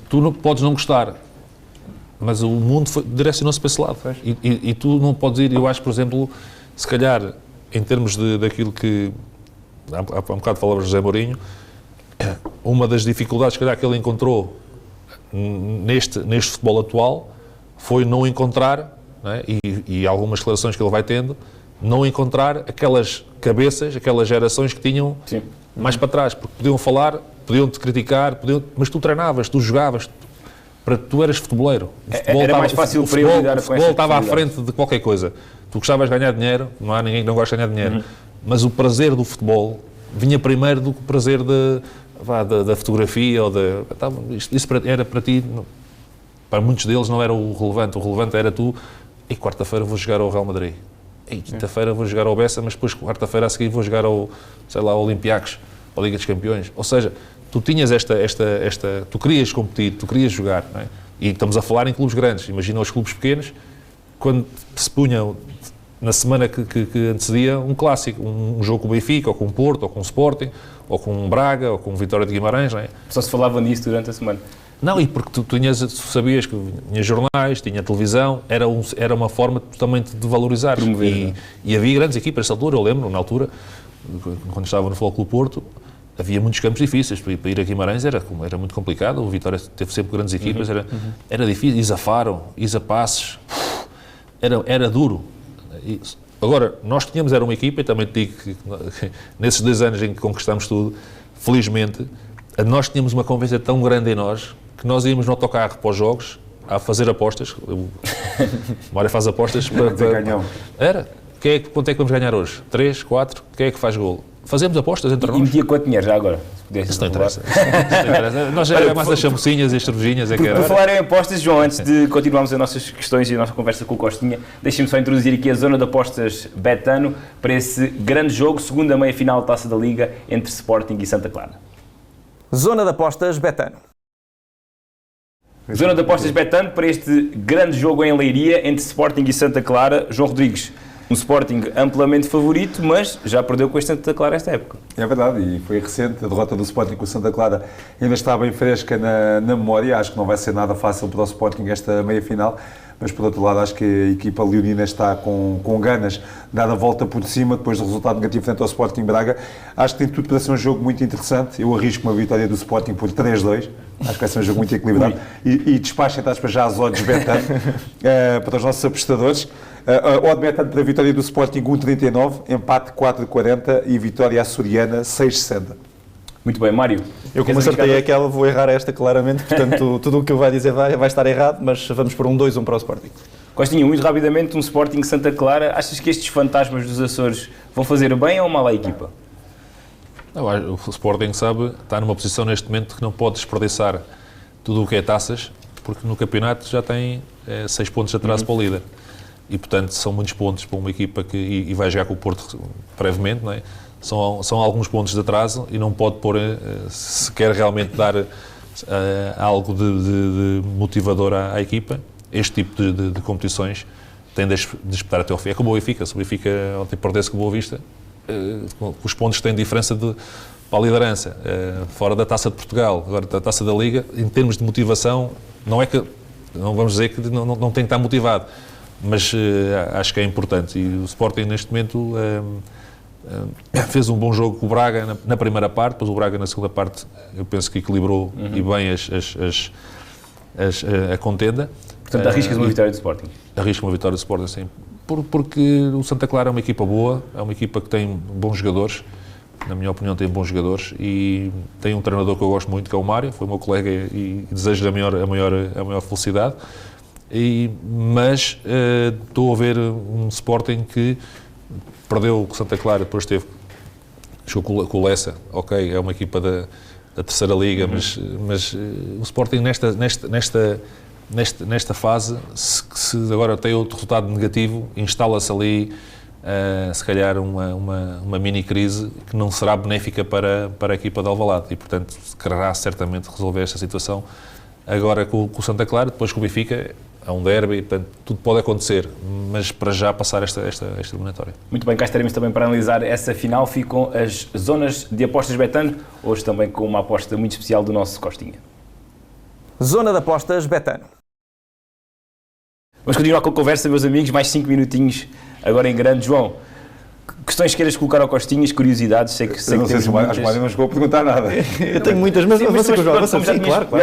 tu não podes não gostar, mas o mundo direcionou-se para esse lado. E tu não podes ir, eu acho, por exemplo, se calhar, em termos daquilo que há um bocado falava José Mourinho, uma das dificuldades, se calhar, que ele encontrou neste futebol atual foi não encontrar, não é? E algumas declarações que ele vai tendo, não encontrar aquelas cabeças, aquelas gerações que tinham mais para trás, porque podiam falar, podiam-te criticar, mas tu treinavas, tu jogavas, tu eras futeboleiro. Era mais fácil para ele lidar com essa O futebol estava à frente de qualquer coisa. Tu gostavas de ganhar dinheiro, não há ninguém que não gosta de ganhar dinheiro, mas o prazer do futebol vinha primeiro do que o prazer da fotografia, ou isso era para ti, para muitos deles não era o relevante era tu, e quarta-feira vou jogar ao Real Madrid, e quinta-feira vou jogar ao Bessa, mas depois quarta-feira a seguir vou jogar ao Olympiacos, à Liga dos Campeões. Ou seja, tu tinhas tu querias competir, tu querias jogar, não é? E estamos a falar em clubes grandes, imagina os clubes pequenos, quando se punham na semana que antecedia um clássico, um jogo com o Benfica, ou com o Porto, ou com o Sporting, ou com o Braga, ou com o Vitória de Guimarães, não é? Só se falava nisso durante a semana. Não, e porque tu sabias que tinha jornais, tinha televisão, era uma forma também de valorizar. E havia grandes equipas nessa altura, eu lembro, na altura, quando estava no Futebol Clube Porto, havia muitos campos difíceis, para ir a Guimarães era muito complicado, o Vitória teve sempre grandes equipas, era difícil, Isa Faro, Isa Passos, era duro. Agora, nós tínhamos, era uma equipa, e também te digo que nesses 2 anos em que conquistamos tudo, felizmente, nós tínhamos uma confiança tão grande em nós, que nós íamos no autocarro para os jogos, a fazer apostas, o Mário faz apostas para quanto é que vamos ganhar hoje? 3, 4, quem é que faz golo? Fazemos apostas entre nós. E metia quanto dinheiro já agora? Isso não interessa. Nós já era mais as chamucinhas e as cervejinhas. Por falar em apostas, João, antes de continuarmos as nossas questões e a nossa conversa com o Costinha, deixem-me só introduzir aqui a zona de apostas Betano para esse grande jogo, segunda meia-final da Taça da Liga entre Sporting e Santa Clara. Zona de apostas Betano. Zona de apostas Betano para este grande jogo em Leiria entre Sporting e Santa Clara. João Rodrigues, um Sporting amplamente favorito, mas já perdeu com este Santa Clara esta época. É verdade, e foi recente, a derrota do Sporting com o Santa Clara ainda está bem fresca na memória, acho que não vai ser nada fácil para o Sporting esta meia-final, mas por outro lado acho que a equipa leonina está com ganas de dar a volta por cima, depois do resultado negativo frente ao Sporting Braga. Acho que tem tudo para ser um jogo muito interessante, eu arrisco uma vitória do Sporting por 3-2, acho que vai ser um jogo muito equilibrado, e despacho, entre aspas, já as odds Betano para os nossos apostadores. Odd Betano para a vitória do Sporting 1,39, empate 4,40 e vitória açoriana 6,60. Muito bem, Mário. Eu, como acertei aquela, vou errar esta claramente, portanto, tudo o que eu vai dizer vai estar errado, mas vamos por um 2-1 para o Sporting. Costinha, muito rapidamente, um Sporting Santa Clara. Achas que estes fantasmas dos Açores vão fazer bem ou mal à equipa? O Sporting está numa posição neste momento que não pode desperdiçar tudo o que é taças, porque no campeonato já tem 6 pontos de atraso para o líder. E, portanto, são muitos pontos para uma equipa e vai jogar com o Porto brevemente, não é? São alguns pontos de atraso e não pode pôr, se quer realmente dar algo de motivador à equipa, este tipo de competições tem de disputar até ao fim. É como o Benfica, se o Benfica ontem perdesse com o Boa Vista, os pontos têm diferença para a liderança, fora da Taça de Portugal, agora da Taça da Liga, em termos de motivação, não vamos dizer que não tem que estar motivado, mas acho que é importante. E o Sporting neste momento fez um bom jogo com o Braga na primeira parte, depois o Braga na segunda parte eu penso que equilibrou e bem a contenda. Portanto, arriscas uma vitória do Sporting? Arrisco uma vitória do Sporting, sim. Porque o Santa Clara é uma equipa boa, é uma equipa que tem bons jogadores, na minha opinião tem bons jogadores, e tem um treinador que eu gosto muito, que é o Mário, foi o meu colega e desejo-lhe a maior felicidade, mas estou a ver um Sporting que perdeu com o Santa Clara, depois jogou com o Lessa, ok, é uma equipa da terceira liga, mas o Sporting nesta fase, se agora tem outro resultado negativo, instala-se ali, se calhar, uma mini-crise que não será benéfica para a equipa de Alvalade e, portanto, quererá certamente resolver esta situação agora com o Santa Clara, depois com o Benfica, é um derby, portanto, tudo pode acontecer, mas para já passar esta eliminatória. Muito bem, cá estaremos também para analisar essa final. Ficam as zonas de apostas Betano, hoje também com uma aposta muito especial do nosso Costinha. Zona de apostas Betano. Vamos continuar com a conversa, meus amigos, mais 5 minutinhos agora em grande. João, questões que queiras colocar ao Costinhas, curiosidades, sei que não sei se o Mário não chegou a perguntar nada. Eu tenho muitas, mas não sei como já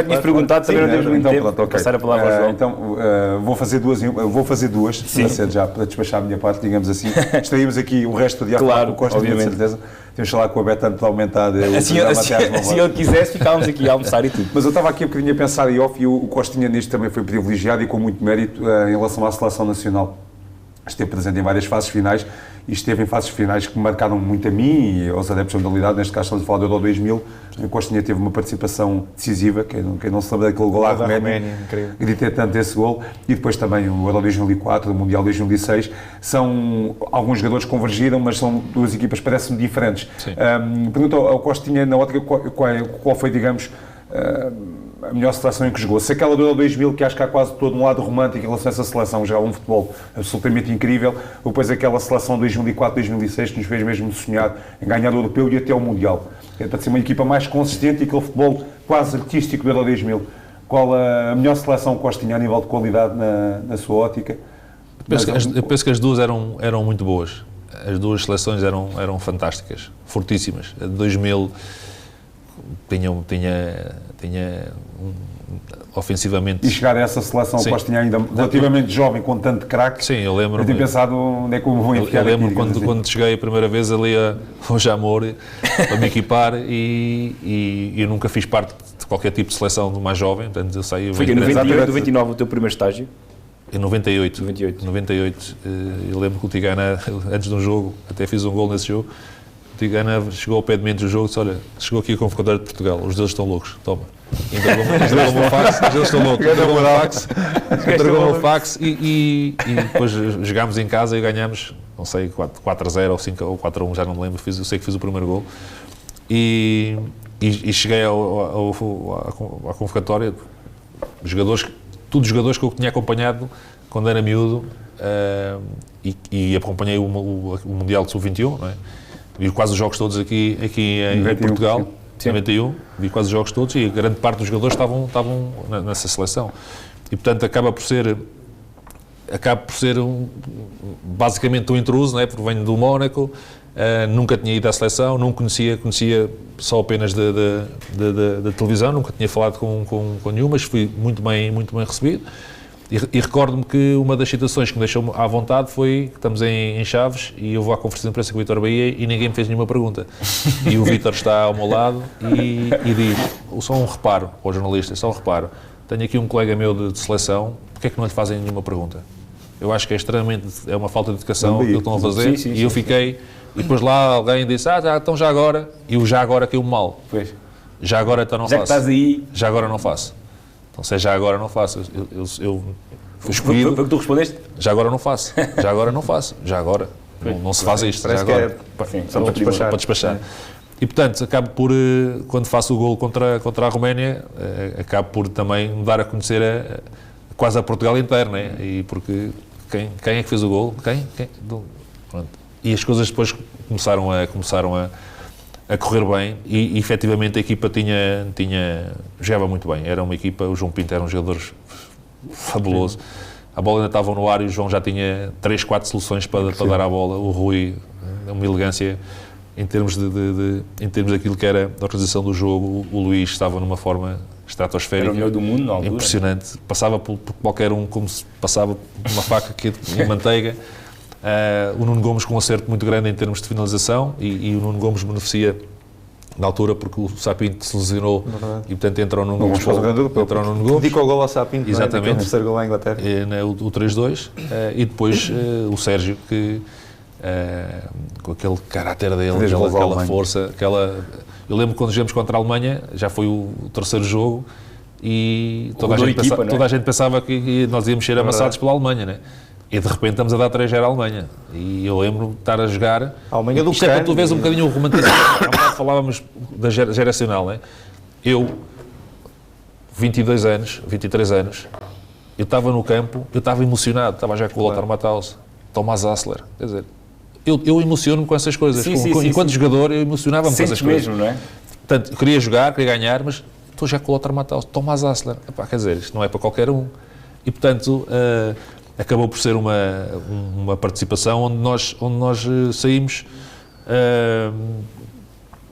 tinhas perguntado, também não temos muito tempo. Pronto, passar a palavra ao João. Então, vou fazer duas, já para despachar a minha parte, digamos assim. Estaríamos aqui o resto do dia claro, com o Costa, de certeza. Temos de falar com a Betano para aumentar. Se ele quisesse, ficávamos aqui a almoçar e tudo. Mas eu estava aqui um bocadinho a pensar e o Costinha nisto também foi privilegiado e com muito mérito em relação à seleção nacional. Esteve presente em várias fases finais e esteve em fases finais que me marcaram muito a mim e aos adeptos da modalidade. Neste caso estamos a falar do Euro 2000. O Costinha teve uma participação decisiva, quem não se lembra daquele gol à Roménia, gritei tanto esse gol, e depois também o Euro 2004, o Mundial 2006. São alguns jogadores que convergiram, mas são duas equipas parece-me diferentes. Pergunto ao Costinha, na ótica, qual foi, digamos, a melhor seleção em que jogou. Se aquela do Euro 2000, que acho que há quase todo um lado romântico em relação a essa seleção, jogava um futebol absolutamente incrível, ou depois aquela seleção 2004-2006 que nos fez mesmo sonhar em ganhar o Europeu e até o Mundial. É para ser uma equipa mais consistente e aquele futebol quase artístico do Euro 2000. Qual a melhor seleção que Costinha a nível de qualidade na sua ótica? Eu penso que as duas eram muito boas. As duas seleções eram fantásticas, fortíssimas. A de 2000 tinha ofensivamente... E chegar a essa seleção, o Costinha ainda relativamente jovem, com tanto craque. Sim, eu lembro. Eu tinha pensado onde é que eu vou enfiar. Eu lembro quando cheguei a primeira vez ali ao Jamor para me equipar e eu nunca fiz parte de qualquer tipo de seleção do mais jovem, portanto eu saí... Foi em 98, 99 o teu primeiro estágio? Em 98. Eu lembro que o Tigana, antes de um jogo, até fiz um gol nesse jogo, o Tigana chegou ao pé de mim do jogo e disse: olha, chegou aqui a convocadora de Portugal, os deles estão loucos, toma. Entregou-me o fax, os deles estão loucos, entregou-me o fax e depois jogámos em casa e ganhámos, não sei, 4-0 ou 5 ou 4-1, já não me lembro, eu sei que fiz o primeiro gol. E cheguei à convocatória, todos os jogadores que eu tinha acompanhado quando era miúdo, e acompanhei o Mundial de Sub-21, não é? Vi quase os jogos todos aqui em Portugal, em 91, vi quase os jogos todos e grande parte dos jogadores estavam nessa seleção. E, portanto, acaba por ser basicamente um intruso, não é? Porque venho do Mónaco, nunca tinha ido à seleção, não conhecia só apenas da televisão, nunca tinha falado com nenhum, mas fui muito bem recebido. E recordo-me que uma das situações que me deixou à vontade foi que estamos em Chaves e eu vou à conferência de imprensa com o Vítor Bahia e ninguém me fez nenhuma pergunta. E o Vítor está ao meu lado e diz, só um reparo para o jornalista, só um reparo, tenho aqui um colega meu de seleção, porque é que não lhe fazem nenhuma pergunta? Eu acho que é uma falta de educação que estão a fazer e eu fiquei, e depois lá alguém disse, então já agora, e o já agora caiu mal. Pois. Já agora então não já faço. Já que estás aí... Já agora não faço. Então se é já agora não faço. Eu fui escolhido... Foi o que tu respondeste? Já agora não faço. Já agora não faço. Já agora. Não se faz isto. Parece já agora. só para despachar. Para despachar. E portanto, acabo por, quando faço o golo contra a Roménia, acabo por também me dar a conhecer quase a Portugal inteiro, né? E porque quem é que fez o golo? Quem? Pronto. E as coisas depois começaram a correr bem e efetivamente a equipa jogava muito bem. Era uma equipa, o João Pinto era um jogador fabuloso. A bola ainda estava no ar e o João já tinha 3, 4 soluções para dar a bola. O Rui, uma elegância em termos daquilo que era a organização do jogo. O Luís estava numa forma estratosférica. Era o melhor do mundo na altura. Impressionante. Passava por qualquer um como se passava uma faca em manteiga. O Nuno Gomes com um acerto muito grande em termos de finalização e o Nuno Gomes beneficia na altura porque o Sapinto se lesionou e portanto entrou no Nuno Gomes. Dedica o gol ao Sapinto, exatamente, o terceiro gol à Inglaterra. O 3-2 e depois o Sérgio que com aquele caráter dele, aquela força, eu lembro quando jogamos contra a Alemanha, já foi o terceiro jogo e toda a gente pensava que nós íamos ser amassados pela Alemanha, né? E de repente estamos a dar 3-0 à Alemanha. E eu lembro de estar a jogar. A Alemanha do isto é para tu vês um bocadinho o romantismo. Há bocado falávamos da geracional, né? Eu, 22 anos, 23 anos, eu estava no campo, eu estava emocionado, estava já com o Lothar Matthaus, Thomas Hassler. Quer dizer, eu emociono-me com essas coisas. Enquanto jogador, eu emocionava-me com essas coisas. Mesmo, não é? Portanto, queria jogar, queria ganhar, mas estou já com o Lothar Matthaus, Thomas Hassler. Epá, quer dizer, isto não é para qualquer um. E, portanto, acabou por ser uma participação onde nós saímos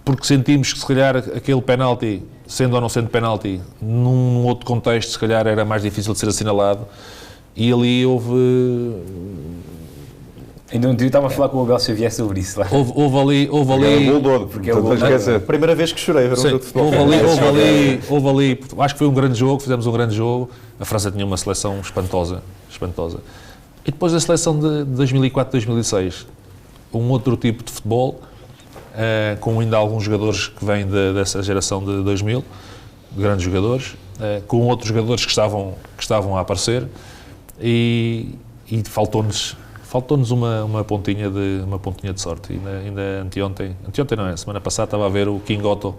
porque sentimos que se calhar aquele penalti, sendo ou não sendo penalti, num outro contexto se calhar era mais difícil de ser assinalado e ali houve... Ainda um dia estava a falar com o Abel Xavier sobre isso lá. Houve ali... Porque é o gol a primeira vez que chorei a ver um jogo de futebol. Houve ali, acho que foi um grande jogo, fizemos um grande jogo. A França tinha uma seleção espantosa. E depois da seleção de 2004-2006, um outro tipo de futebol, com ainda alguns jogadores que vêm dessa geração de 2000, grandes jogadores, com outros jogadores que estavam a aparecer e faltou-nos uma pontinha de sorte. Ainda anteontem não é, semana passada estava a ver o King Otto,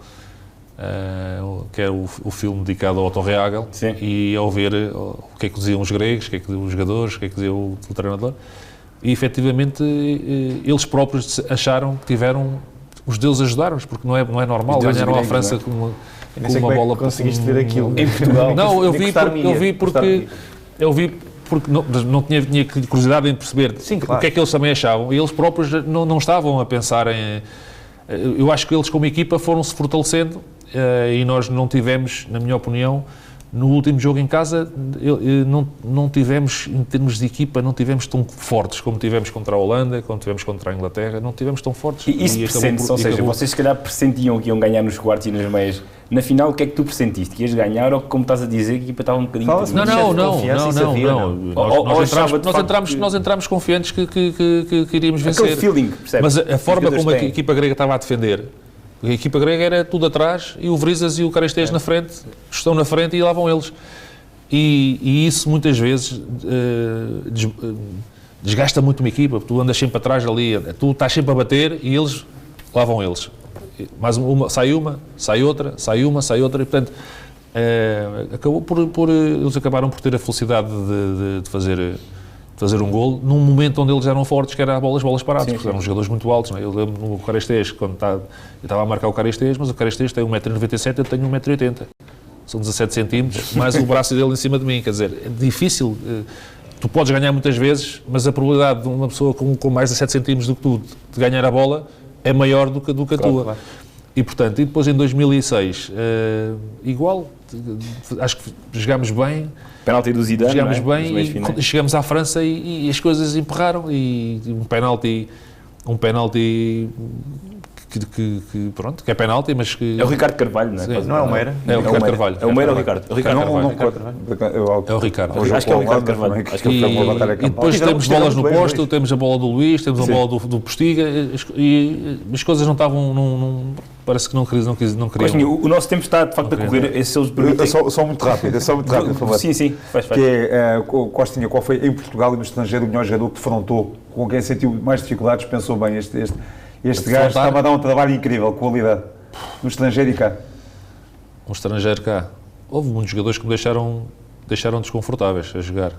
que é o filme dedicado ao Otto Rehagel, e ao ver o que é que diziam os gregos, o que é que diziam os jogadores, o que é que dizia o treinador, e efetivamente eles próprios acharam que tiveram, os deuses ajudaram-nos, porque não é normal, ganharam a França com uma bola... Conseguiste ver aquilo em Portugal? Não, eu vi porque não tinha curiosidade em perceber o que é que eles também achavam, e eles próprios não estavam a pensar em... Eu acho que eles como equipa foram-se fortalecendo e nós não tivemos, na minha opinião, no último jogo em casa, não tivemos, em termos de equipa, não tivemos tão fortes como tivemos contra a Holanda, como tivemos contra a Inglaterra, não tivemos tão fortes. E isso pressente-se, ou seja, vocês se calhar pressentiam que iam ganhar nos quartos e nas meias. Na final, o que é que tu pressentiste? Que ias ganhar ou, como estás a dizer, que a equipa estava um bocadinho... Nós entramos confiantes que iríamos vencer. Aquele feeling, percebes? Mas a forma como a equipa grega estava a defender, a equipa grega era tudo atrás e o Verizas e o Caristês na frente, estão na frente e lá vão eles. E isso muitas vezes desgasta muito uma equipa, tu andas sempre atrás ali, tu estás sempre a bater e eles, lá vão eles. Mais sai outra, e portanto acabou eles acabaram por ter a felicidade de fazer um golo num momento onde eles eram fortes, que era as bolas paradas, porque eram jogadores muito altos, não é? Eu lembro no Caristês, quando eu estava a marcar o Caristês, mas o Caristês tem 1,97m, eu tenho 1,80m, são 17 centímetros, mais o braço dele em cima de mim, quer dizer, é difícil, tu podes ganhar muitas vezes, mas a probabilidade de uma pessoa com mais de 7 centímetros do que tu de ganhar a bola é maior do que a tua. Claro. E, portanto, e depois em 2006, igual, acho que jogámos bem. Penalti do Zidane, Jogámos não é? bem e chegamos à França e as coisas emperraram. E um penalti pronto, que é penalti, mas que... É o Ricardo Carvalho, não é? Sim. Não é o Meira? É o Ricardo Carvalho. É o Meira ou o Ricardo? É o Ricardo Carvalho. É o Ricardo. Acho que é o Ricardo Carvalho. Acho que ele foi uma batalha E depois Fizeram temos muito bolas no bem, posto, Luís. temos a bola do Luís, temos a bola do Postiga e as coisas não estavam... Parece que não queriam. Costinha, o nosso tempo está de facto a correr. Se eles permitem... Só muito rápido, por favor. Sim, faz. Que é, Costinha, qual foi em Portugal e no estrangeiro o melhor jogador que defrontou, com quem sentiu mais dificuldades, pensou bem, este gajo estava a dar um trabalho incrível, qualidade, no estrangeiro e cá. Um estrangeiro cá. Houve muitos jogadores que me deixaram desconfortáveis a jogar,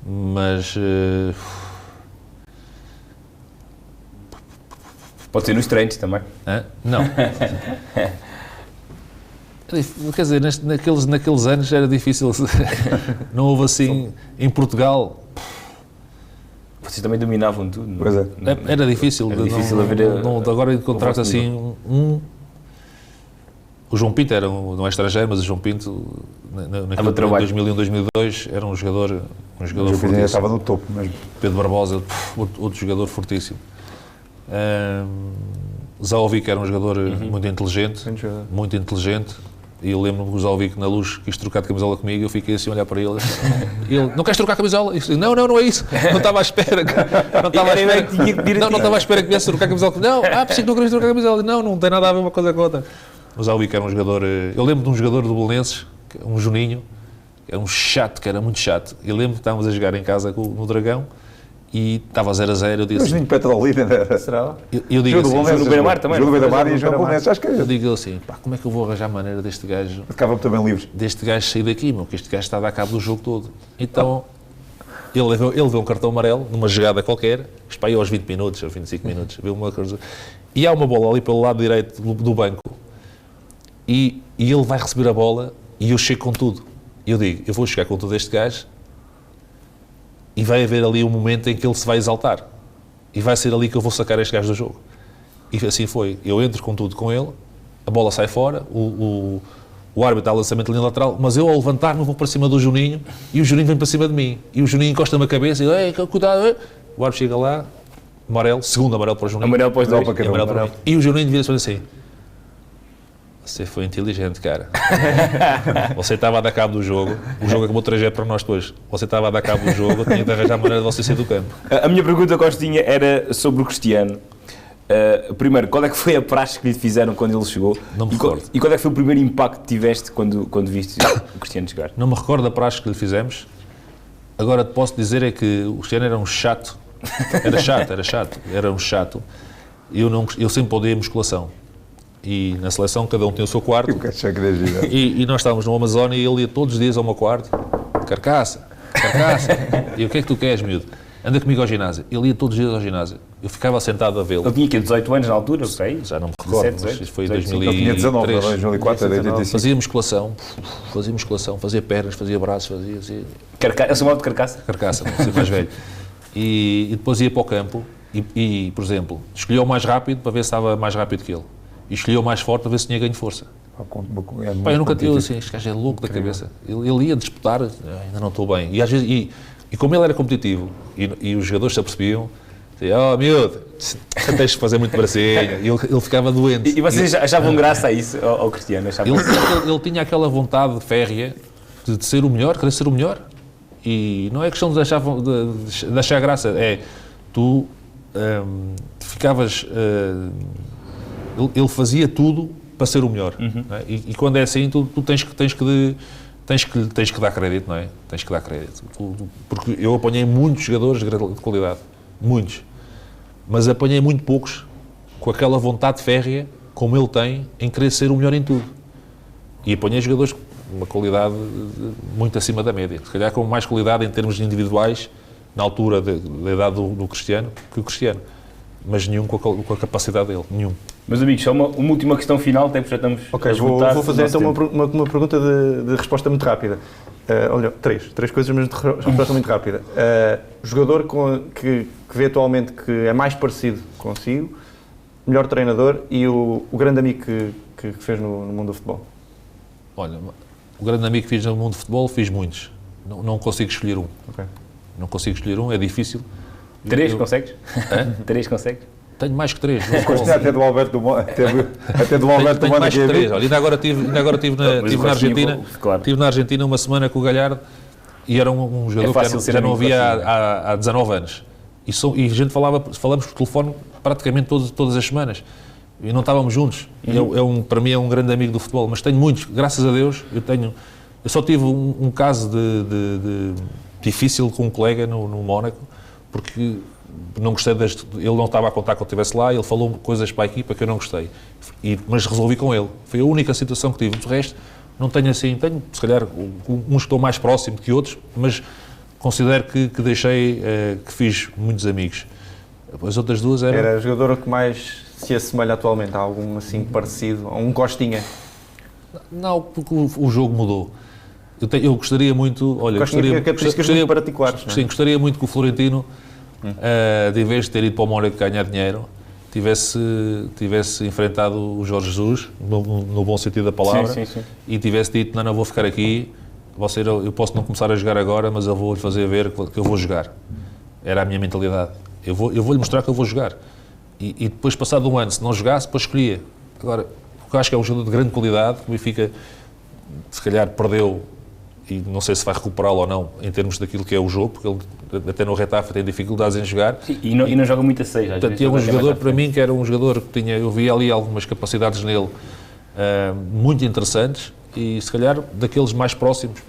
mas... Pode ser nos treinos também. Não. Quer dizer, naqueles anos era difícil. Não houve assim... Em Portugal... Vocês também dominavam tudo, não? Pois é. Era difícil. haver... Agora encontrar-te assim... O João Pinto não é estrangeiro, mas o João Pinto, naquele 2001, 2002, era um jogador fortíssimo. Ainda estava no topo mesmo. Pedro Barbosa, outro jogador fortíssimo. Zaovic era um jogador muito inteligente, e eu lembro-me que o Zaovic na Luz quis trocar de camisola comigo, eu fiquei assim a olhar para ele, ele, não queres trocar a camisola? Eu disse, não é isso, não estava à espera, não estava à espera que viesse trocar a camisola comigo, pensei que não querias trocar a camisola, não tem nada a ver uma coisa com a outra. O Zaovic era um jogador, eu lembro de um jogador do Belenenses, um Juninho, que era muito chato, eu lembro que estávamos a jogar em casa no Dragão, e estava 0-0, eu disse... Mas nem Petrolina era. Será? Eu digo assim... Jogo do Beira-Mar também. Jogo do Beira-Mar e Jogo do Belenenses, acho que é. Eu digo assim, como é que eu vou arranjar maneira deste gajo... Ficava-me também livres. Deste gajo sair daqui, que este gajo está a dar cabo do jogo todo. Então, ele levou um cartão amarelo, numa jogada qualquer, isto para aí aos 20 minutos, aos 25 minutos, viu uma coisa... E há uma bola ali pelo lado direito do banco, e ele vai receber a bola, e eu chego com tudo. Eu digo, eu vou chegar com tudo este gajo, e vai haver ali um momento em que ele se vai exaltar. E vai ser ali que eu vou sacar este gajo do jogo. E assim foi. Eu entro com tudo com ele, a bola sai fora, o árbitro dá lançamento de linha lateral, mas eu ao levantar-me vou para cima do Juninho, e o Juninho vem para cima de mim. E o Juninho encosta-me a cabeça e ei, cuidado. O árbitro chega lá, amarelo, segundo amarelo para o Juninho. Amarelo para os dois. E o Juninho vira-se assim... Você foi inteligente, cara. Você estava a dar cabo do jogo. O jogo acabou 3-0 para nós depois. Você estava a dar cabo do jogo, eu tinha de arranjar a maneira de você sair do campo. A minha pergunta, Costinha, era sobre o Cristiano. Primeiro, qual é que foi a praxe que lhe fizeram quando ele chegou? Não me recordo. E qual é que foi o primeiro impacto que tiveste quando viste o Cristiano chegar? Não me recordo da praxe que lhe fizemos. Agora te posso dizer é que o Cristiano era um chato. Era um chato. Eu sempre odiei musculação. E na seleção cada um tem o seu quarto. E nós estávamos no Amazónia e ele ia todos os dias ao meu quarto. Carcaça. E o que é que tu queres, miúdo? Anda comigo ao ginásio. Ele ia todos os dias ao ginásio. Eu ficava sentado a vê-lo. Ele tinha 18 anos na altura, sei. Já não me recordo, 17, mas isso foi em 18, 2003. Ele tinha 19, 2004, era 85. Fazia musculação, fazia pernas, fazia braços, fazia... Eu chamava de carcaça? Carcaça, não sei, mais velho. E depois ia para o campo e, por exemplo, escolheu o mais rápido para ver se estava mais rápido que ele. E escolheu o mais forte para ver se tinha ganho força. Pá, eu nunca tive assim, este gajo é louco da cabeça. Ele ia disputar, ainda não estou bem. E às vezes, e como ele era competitivo, e os jogadores se apercebiam, dizia, miúdo, tens de fazer muito bracinho. E ele ficava doente. E vocês achavam graça a isso, ao Cristiano? Ele tinha aquela vontade férrea de ser o melhor, querer ser o melhor. E não é questão de achar graça, é tu ficavas... Ele fazia tudo para ser o melhor. Não é? E quando é assim, tu tens que dar crédito, não é? Tens que dar crédito. Porque eu apanhei muitos jogadores de qualidade. Muitos. Mas apanhei muito poucos com aquela vontade férrea, como ele tem, em querer ser o melhor em tudo. E apanhei jogadores com uma qualidade muito acima da média. Se calhar com mais qualidade em termos individuais, na altura da idade do Cristiano, que o Cristiano. Mas nenhum com a capacidade dele. Nenhum. Meus amigos, só uma última questão final, até porque já estamos a esgotar. Vou fazer então uma pergunta de resposta muito rápida. Olha, três coisas mesmo de resposta muito rápida. Jogador que vê atualmente que é mais parecido consigo, melhor treinador e o grande amigo que fez no mundo do futebol? Olha, o grande amigo que fiz no mundo do futebol, fiz muitos. Não consigo escolher um. Okay. Não consigo escolher um, é difícil. 3 consegues? 3 consegues? Tenho mais que 3. Até do Alberto do Mona. Até do Alberto do Tenho Mona. mais que 3. Olha, ainda agora estive na Argentina. Claro. Estive na Argentina uma semana com o Galhardo e era um jogador que já não havia há 19 anos. E a gente falamos por telefone praticamente todas as semanas. E não estávamos juntos. Para mim é um grande amigo do futebol. Mas tenho muitos, graças a Deus. Eu só tive um caso de difícil com um colega no Mónaco, porque não gostei ele não estava a contar que eu estivesse lá, ele falou coisas para a equipa que eu não gostei. Mas resolvi com ele. Foi a única situação que tive. Do resto, não tenho assim. Tenho, se calhar, uns que estão mais próximos que outros, mas considero que deixei, que fiz muitos amigos. As outras duas eram... Era o jogador que mais se assemelha atualmente a algum assim parecido, a um Costinha? Não, porque o jogo mudou. Eu gostaria muito... Olha, características muito particulares. Sim, gostaria muito que o Florentino, de vez de ter ido para o Mónaco ganhar dinheiro, tivesse enfrentado o Jorge Jesus, no bom sentido da palavra, sim. E tivesse dito, não vou ficar aqui, eu posso não começar a jogar agora, mas eu vou-lhe fazer ver que eu vou jogar. Era a minha mentalidade. Eu vou-lhe mostrar que eu vou jogar. E depois, passado um ano, se não jogasse, depois escolhia. Agora, o que eu acho que é um jogador de grande qualidade, que o Benfica, se calhar, perdeu, e não sei se vai recuperá-lo ou não, em termos daquilo que é o jogo, porque ele, até no Retafe, tem dificuldades em jogar. Sim, e não joga muito a 6, às vezes. Tinha um jogador, para mim, que era um jogador que eu via ali algumas capacidades nele muito interessantes, e se calhar, daqueles mais próximos,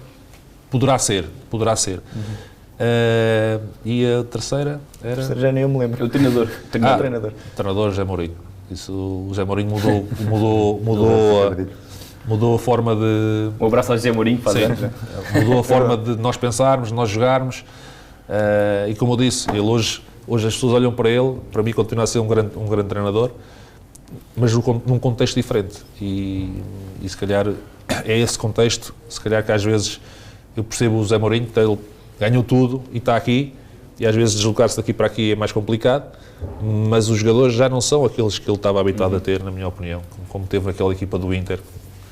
poderá ser. E a terceira era... A terceira já nem eu me lembro. O treinador. O treinador José Mourinho. Isso, o José Mourinho mudou a forma de... Um abraço ao José Mourinho, faz anos. Mudou a forma de nós pensarmos, de nós jogarmos. E como eu disse, ele hoje as pessoas olham para ele, para mim continua a ser um grande treinador, mas num contexto diferente. E se calhar é esse contexto, se calhar que às vezes eu percebo o José Mourinho, ele ganhou tudo e está aqui, e às vezes deslocar-se daqui para aqui é mais complicado, mas os jogadores já não são aqueles que ele estava habituado a ter, na minha opinião, como teve naquela equipa do Inter,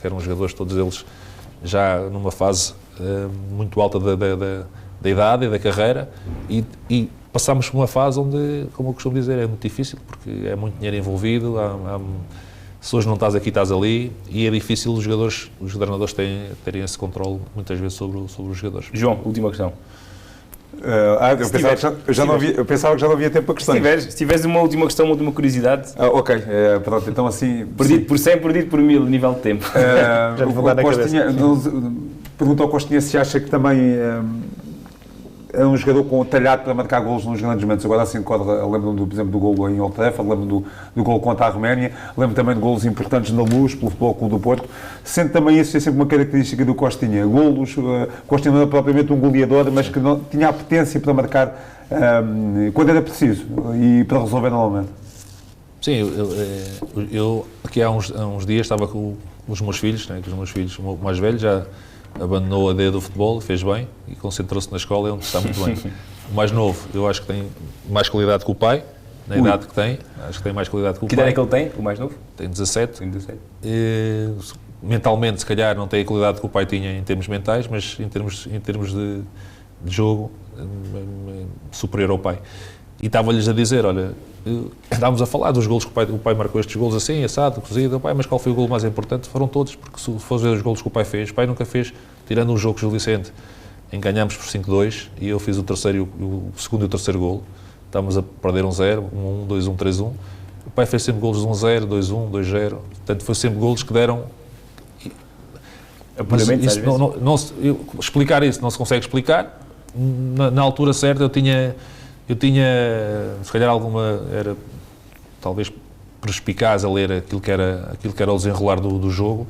que eram jogadores, todos eles, já numa fase muito alta da idade e da carreira, e passámos por uma fase onde, como eu costumo dizer, é muito difícil, porque é muito dinheiro envolvido, se hoje não estás aqui, estás ali, e é difícil os treinadores terem esse controle, muitas vezes, sobre os jogadores. João, última questão. Eu pensava que já não havia tempo para questões. Se tiveres uma última questão, uma última curiosidade... Ok, pronto, então assim... Perdido por 100, perdido por 1000, nível de tempo. Já vou dar na cabeça. Pergunta ao Costinha se acha que também é um jogador com talhado para marcar golos nos grandes momentos. Agora assim, lembro-me, por exemplo, do golo em Old Trafford, lembro-me do golo contra a Roménia, lembro também de golos importantes na Luz, pelo Futebol Clube do Porto. Sendo também isso sempre uma característica do Costinha. Golos, Costinha não era propriamente um goleador, mas que não, tinha a potência para marcar quando era preciso e para resolver normalmente. Sim, eu aqui há uns dias estava com os meus filhos, né, que os meus filhos, o mais velho já abandonou a ideia do futebol, fez bem e concentrou-se na escola, onde está muito bem. O mais novo, eu acho que tem mais qualidade que o pai, na idade que tem, acho que tem mais qualidade que o pai. Que idade é que ele tem, o mais novo? Tem 17. Mentalmente, se calhar, não tem a qualidade que o pai tinha em termos mentais, mas em termos de jogo, superior ao pai. E estava-lhes a dizer, olha, estávamos a falar dos golos que o pai marcou estes golos assim, assado, cozido, pai, mas qual foi o golo mais importante? Foram todos, porque se for ver os golos que o pai nunca fez, tirando um jogo com o Gil Vicente, em que ganhámos por 5-2, e eu fiz o segundo e o terceiro golo, estávamos a perder 1-0, 1-1, 2-1, 3-1, o pai fez sempre golos de 1-0, 2-1, 2-0, portanto foi sempre golos que deram... Explicar isso não se consegue explicar, na altura certa eu tinha, se calhar era talvez perspicaz a ler aquilo que era o desenrolar do jogo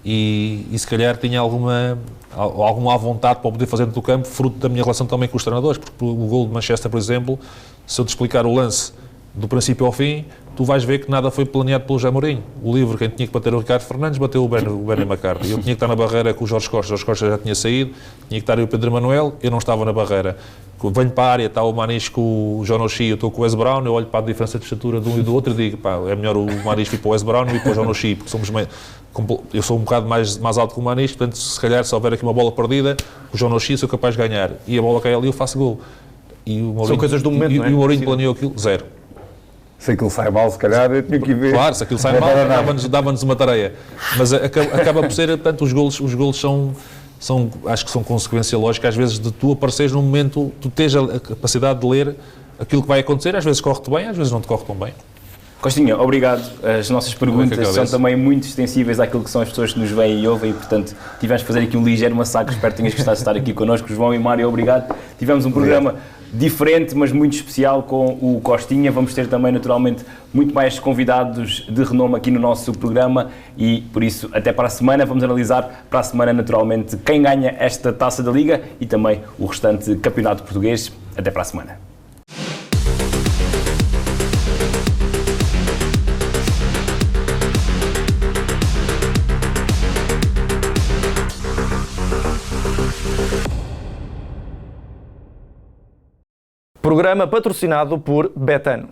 e se calhar tinha alguma à vontade para poder fazer dentro do campo, fruto da minha relação também com os treinadores, porque o gol de Manchester, por exemplo, se eu te explicar o lance do princípio ao fim, tu vais ver que nada foi planeado pelo José Mourinho. O livro, quem tinha que bater o Ricardo Fernandes, bateu o Benny McCarthy. Eu tinha que estar na barreira com o Jorge Costa já tinha saído, tinha que estar aí o Pedro Emanuel, eu não estava na barreira. Venho para a área, está o Maniche com o John O'Shea, eu estou com o Wes Brown, eu olho para a diferença de estatura de um e do outro e digo, pá, é melhor o Maniche ir para o Wes Brown e para o John O'Shea, porque eu sou um bocado mais alto que o Maniche, portanto, se calhar, se houver aqui uma bola perdida, o John O'Shea sou capaz de ganhar, e a bola cai ali, eu faço gol. E o Mourinho, são coisas do momento, não é? E o Mourinho planeou aquilo, zero. Se aquilo sai mal, se calhar, eu tinha que ir ver. Claro, se aquilo sai mal, dava-nos uma tarefa. Mas acaba por ser, portanto, os golos acho que são consequência lógica, às vezes, de tu apareceres num momento, tu tens a capacidade de ler aquilo que vai acontecer, às vezes corre-te bem, às vezes não te corre tão bem. Costinha, obrigado. As nossas perguntas são também muito extensíveis àquilo que são as pessoas que nos veem e ouvem e, portanto, tivemos de fazer aqui um ligeiro massacre. Espero que tenhas gostado de estar aqui connosco. João e Mário, obrigado. Tivemos um programa diferente, mas muito especial com o Costinha. Vamos ter também, naturalmente, muito mais convidados de renome aqui no nosso programa e, por isso, até para a semana. Vamos analisar para a semana, naturalmente, quem ganha esta Taça da Liga e também o restante campeonato português. Até para a semana. Programa patrocinado por Betano.